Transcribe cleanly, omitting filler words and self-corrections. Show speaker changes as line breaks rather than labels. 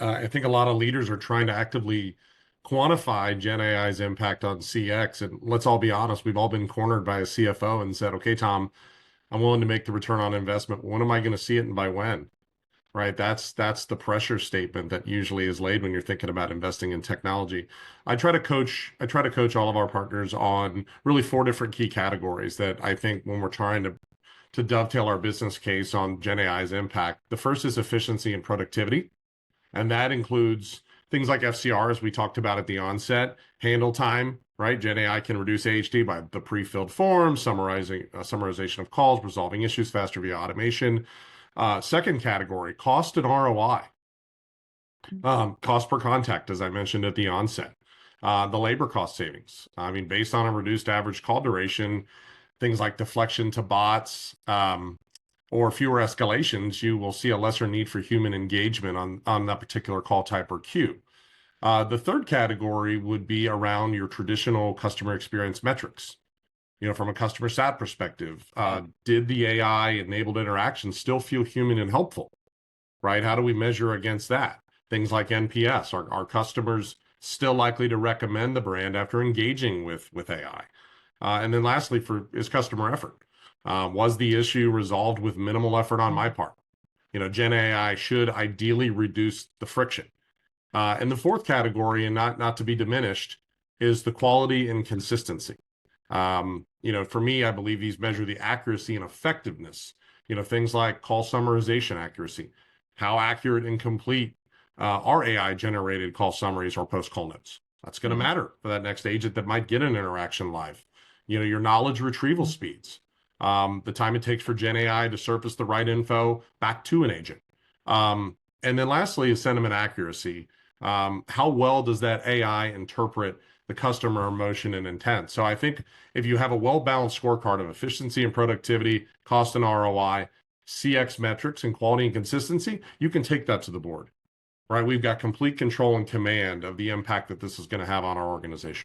I think a lot of leaders are trying to actively quantify Gen AI's impact on CX. And let's all be honest, we've all been cornered by a CFO and said, okay, Tom, I'm willing to make the return on investment. When am I going to see it and by when? Right? That's the pressure statement that usually is laid when you're thinking about investing in technology. I try to coach all of our partners on really four different key categories that I think when we're trying to dovetail our business case on Gen AI's impact. The first is efficiency and productivity. And that includes things like FCR, as we talked about at the onset, handle time, right? Gen AI can reduce AHD by the pre-filled forms, summarization of calls, resolving issues faster via automation. Second category, cost and ROI. Cost per contact, as I mentioned at the onset. The labor cost savings. I mean, based on a reduced average call duration, things like deflection to bots, or fewer escalations, you will see a lesser need for human engagement on that particular call type or queue. The third category would be around your traditional customer experience metrics. From a customer SAT perspective, did the AI-enabled interaction still feel human and helpful, right? How do we measure against that? Things like NPS. Are customers still likely to recommend the brand after engaging with AI? And then lastly, is customer effort. Was the issue resolved with minimal effort on my part? Gen AI should ideally reduce the friction. And the fourth category, and not to be diminished, is the quality and consistency. For me, I believe these measure the accuracy and effectiveness. Things like call summarization accuracy. How accurate and complete are AI-generated call summaries or post-call notes? That's going to matter for that next agent that might get an interaction live. Your knowledge retrieval speeds. The time it takes for Gen AI to surface the right info back to an agent. And then lastly is sentiment accuracy. How well does that AI interpret the customer emotion and intent? So I think if you have a well-balanced scorecard of efficiency and productivity, cost and ROI, CX metrics, and quality and consistency, you can take that to the board, right? We've got complete control and command of the impact that this is going to have on our organization.